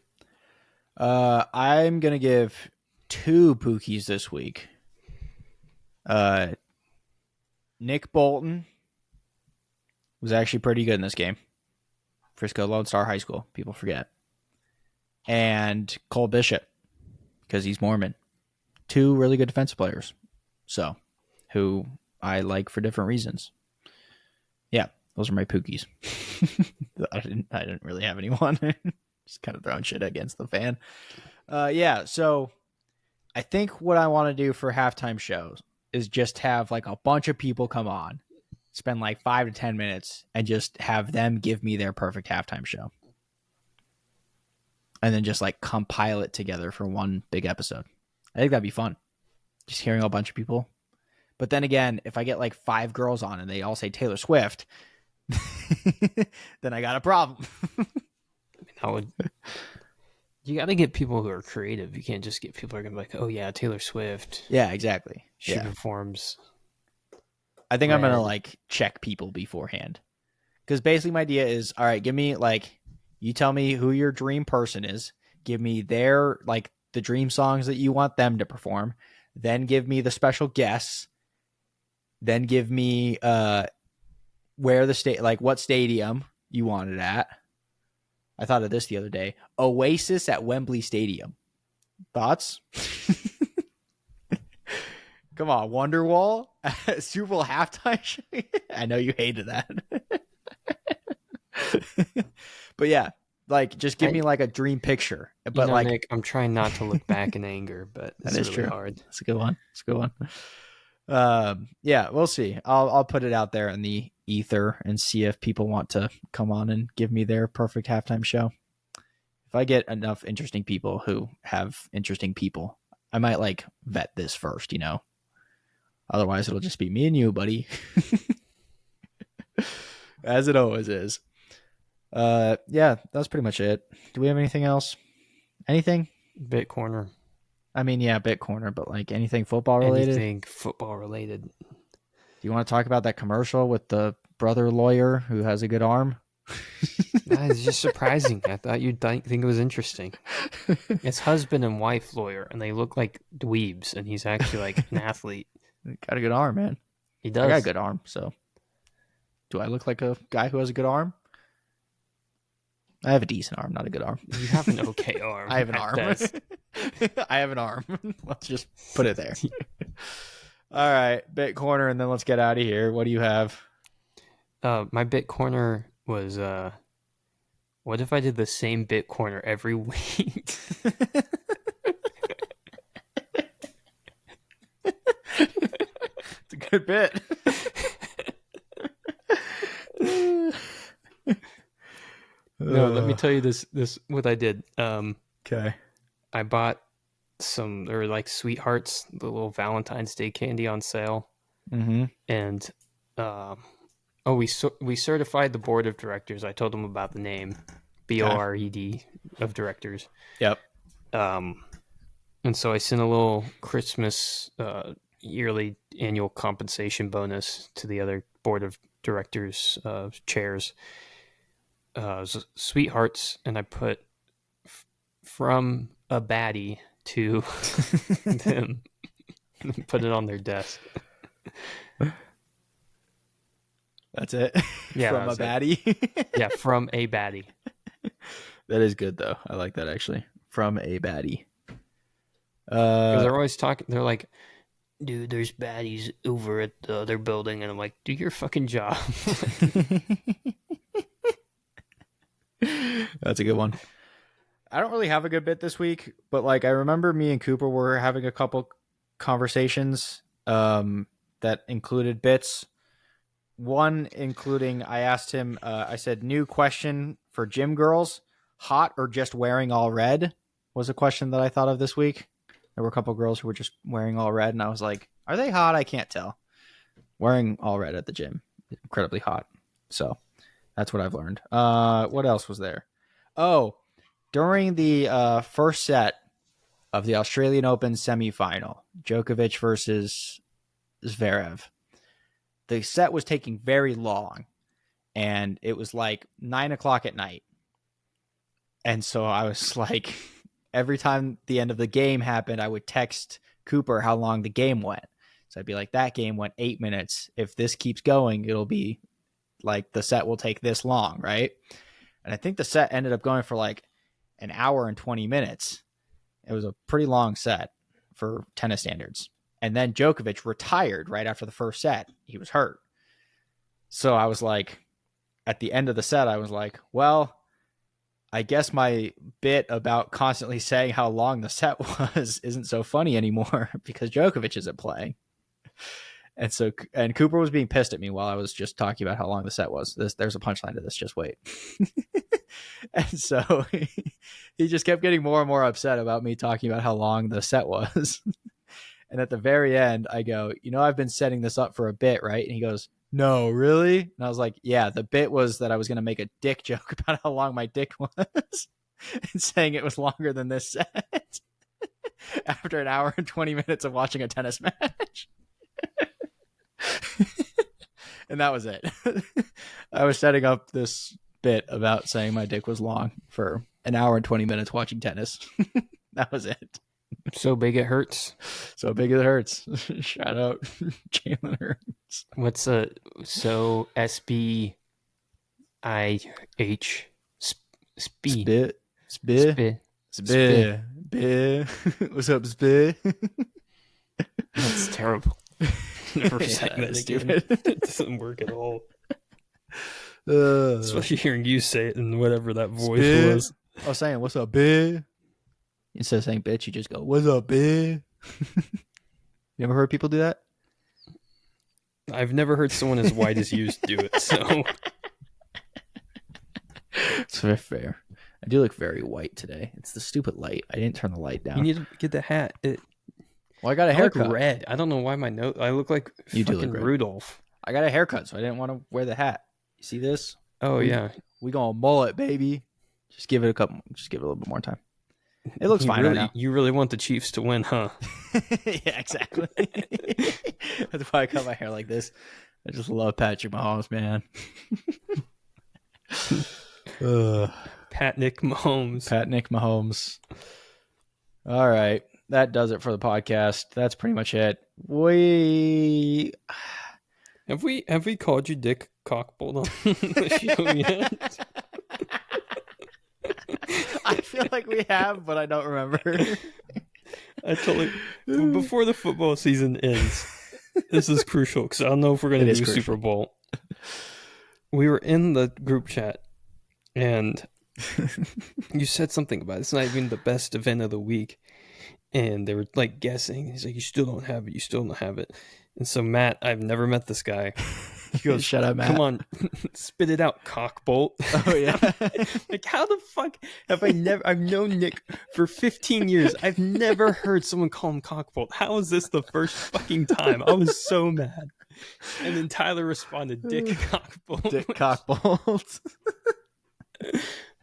I'm going to give 2 Pookies this week. Nick Bolton was actually pretty good in this game. Frisco Lone Star High School, people forget. And Cole Bishop, because he's Mormon. 2 really good defensive players. So, who I like for different reasons. Yeah, those are my Pookies. I didn't really have anyone. Just kind of throwing shit against the fan. Yeah, so I think what I want to do for halftime shows is just have like a bunch of people come on, spend like 5 to 10 minutes, and just have them give me their perfect halftime show. And then just like compile it together for one big episode. I think that'd be fun. Just hearing a bunch of people. But then again, if I get like 5 girls on and they all say Taylor Swift, then I got a problem. You got to get people who are creative. You can't just get people who are going to be like, oh yeah, Taylor Swift. Yeah, exactly. She performs. I think I'm going to like check people beforehand. Because basically my idea is, all right, give me like, you tell me who your dream person is. Give me their, like, the dream songs that you want them to perform. Then give me the special guests. Then give me where the what stadium you want it at. I thought of this the other day. Oasis at Wembley Stadium. Thoughts? Come on, Wonderwall? Super Bowl halftime show? I know you hated that. But yeah, Like, just give me like a dream picture. But like, Nick, I'm trying not to look back in anger, but that is really true. hard. It's a good one. Yeah, we'll see. I'll put it out there in the ether and see if people want to come on and give me their perfect halftime show. If I get enough interesting people who have interesting people, I might like vet this first, Otherwise, it'll just be me and you, buddy. As it always is. Yeah, that's pretty much it. Do we have anything else? Anything? Bit corner. I mean, yeah, bit corner, but like anything football related? Anything football related. Do you want to talk about that commercial with the brother lawyer who has a good arm? It's just surprising. I thought you'd think it was interesting. It's husband and wife lawyer, and they look like dweebs, and he's actually like an athlete. Got a good arm, man. He does. I got a good arm, so. Do I look like a guy who has a good arm? I have a decent arm, not a good arm. You have an okay arm. I have an arm. I have an arm. Let's just put it there. All right, bit corner, and then let's get out of here. What do you have? My bit corner was, what if I did the same bit corner every week? It's a good bit. No, let me tell you this what I did. Okay. I bought some, or like Sweethearts, the little Valentine's Day candy on sale. Mm-hmm. And we certified the board of directors. I told them about the name, BORED of directors. Yep. And so I sent a little Christmas yearly annual compensation bonus to the other board of directors chairs. Sweethearts, and I put from a baddie to them and put it on their desk. That's it. Yeah, from a baddie. Yeah, from a baddie. That is good though. I like that actually. From a baddie. Because they're always talking. They're like, "Dude, there's baddies over at the other building," and I'm like, "Do your fucking job." That's a good one. I don't really have a good bit this week, but like I remember me and Cooper were having a couple conversations that included bits. One including, I asked him, I said, new question for gym girls, hot or just wearing all red was a question that I thought of this week. There were a couple girls who were just wearing all red, and I was like, are they hot? I can't tell. Wearing all red at the gym, incredibly hot. So that's what I've learned. What else was there? Oh, during the first set of the Australian Open semifinal, Djokovic versus Zverev, the set was taking very long, and it was like 9:00 at night. And so I was like, every time the end of the game happened, I would text Cooper how long the game went. So I'd be like, that game went 8 minutes. If this keeps going, it'll be like the set will take this long, right? And I think the set ended up going for like an hour and 20 minutes. It was a pretty long set for tennis standards. And then Djokovic retired right after the first set. He was hurt. So I was like, at the end of the set, I was like, well, I guess my bit about constantly saying how long the set was isn't so funny anymore because Djokovic isn't playing. And Cooper was being pissed at me while I was just talking about how long the set was. There's a punchline to this. Just wait. And so he just kept getting more and more upset about me talking about how long the set was. And at the very end, I go, I've been setting this up for a bit, right? And he goes, no, really? And I was like, yeah, the bit was that I was going to make a dick joke about how long my dick was and saying it was longer than this set after an hour and 20 minutes of watching a tennis match. And that was it. I was setting up this bit about saying my dick was long for an hour and 20 minutes watching tennis. That was it. So big it hurts. So big it hurts. Shout out Jalen Hurts. What's so SBIH Spit. What's up, Spit? That's terrible. Never saying that again. It doesn't work at all. Especially hearing you say it in whatever that voice was. I was saying, what's up, bitch? Instead of saying bitch, you just go, what's up, bitch? You ever heard people do that? I've never heard someone as white as you do it, so. It's very fair. I do look very white today. It's the stupid light. I didn't turn the light down. You need to get the hat. Well, I got a haircut. I look red. I don't know why my nose. I look like fucking Rudolph. I got a haircut, so I didn't want to wear the hat. You see this? Oh yeah. We gonna mullet, baby. Just give it a little bit more time. It looks fine right now. You really want the Chiefs to win, huh? Yeah, exactly. That's why I cut my hair like this. I just love Patrick Mahomes, man. Pat Nick Mahomes. All right. That does it for the podcast. That's pretty much it. Have we called you Dick Cockbolt on the show yet? I feel like we have, but I don't remember. Before the football season ends, this is crucial because I don't know if we're going to do a Super Bowl. We were in the group chat, and you said something about it's not even the best event of the week, and they were like guessing. He's like, "You still don't have it. You still don't have it." And so Matt, I've never met this guy. He goes, "Shut up, Matt. Come on, spit it out, cockbolt." Oh yeah. Like, how the fuck have I never? I've known Nick for 15 years. I've never heard someone call him cockbolt. How is this the first fucking time? I was so mad. And then Tyler responded, "Dick Cockbolt." Dick Cockbolt.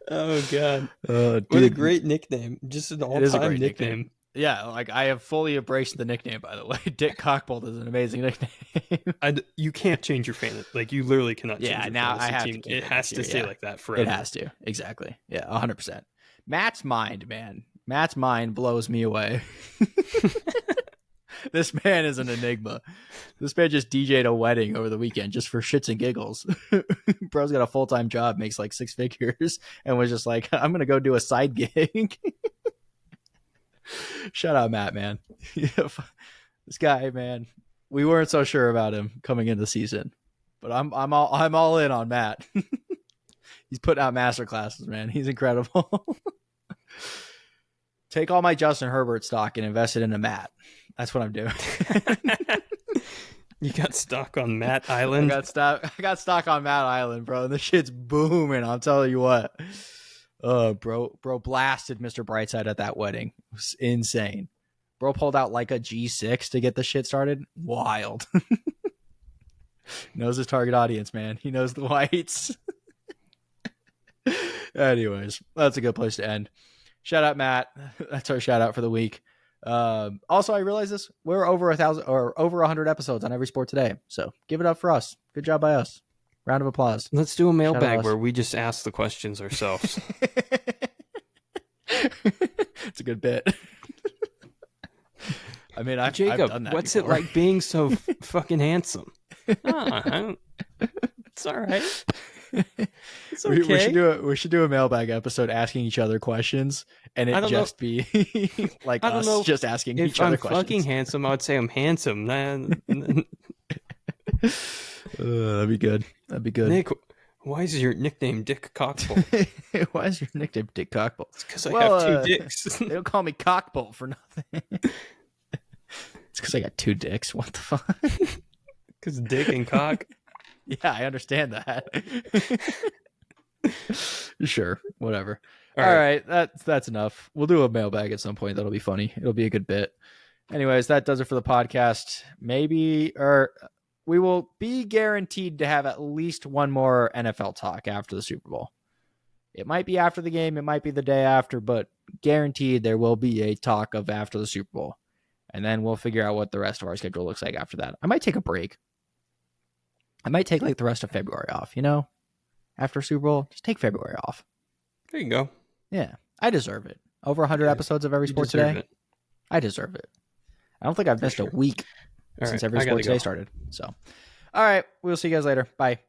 Oh god. What a great nickname! Just an all-time nickname. Yeah, like I have fully embraced the nickname. By the way, Dick Cockbolt is an amazing nickname. You can't change your fan. Like you literally cannot. Change yeah, your now I have team. to. It has to stay like that forever. It has to. Exactly. Yeah, 100%. Matt's mind, man. Matt's mind blows me away. This man is an enigma. This man just DJ'd a wedding over the weekend just for shits and giggles. Bro's got a full-time job, makes like 6 figures, and was just like, I'm going to go do a side gig. Shout out Matt, man. This guy, man, we weren't so sure about him coming into the season, but I'm all in on Matt. He's putting out master classes, man. He's incredible. Take all my Justin Herbert stock and invest it into Matt. That's what I'm doing. You got stock on Matt Island? I got stock on Matt Island, bro. This shit's booming. I'll tell you what. Bro blasted Mr. Brightside at that wedding. It was insane. Bro pulled out like a G6 to get the shit started. Wild. Knows his target audience, man. He knows the whites. Anyways, that's a good place to end. Shout out Matt. That's our shout out for the week. Also, I realized this. We're over 1,000 or over 100 episodes on Every Sport Today. So give it up for us. Good job by us. Round of applause. Let's do a mailbag where we just ask the questions ourselves. It's a good bit. I mean, Jacob, I've done that what's before. It like being so fucking handsome? It's all right. It's okay. We should do a mailbag episode asking each other questions, and it just be like us just asking each other questions. If I'm fucking handsome, I would say I'm handsome. That'd be good. Nick, why is your nickname Dick Cockbolt? Why is your nickname Dick Cockbolt? It's because I have 2 dicks. They don't call me Cockbolt for nothing. It's because I got 2 dicks. What the fuck? Because dick and cock. Yeah, I understand that. Sure, whatever. All right, that's enough. We'll do a mailbag at some point. That'll be funny. It'll be a good bit. Anyways, that does it for the podcast. We will be guaranteed to have at least one more NFL talk after the Super Bowl. It might be after the game. It might be the day after, but guaranteed there will be a talk of after the Super Bowl. And then we'll figure out what the rest of our schedule looks like after that. I might take a break. I might take like the rest of February off, after Super Bowl. Just take February off. There you go. Yeah, I deserve it. Over 100 episodes of Every Sport Today. I deserve it. I don't think I've missed a week since Every Sport Today started. So, all right. We'll see you guys later. Bye.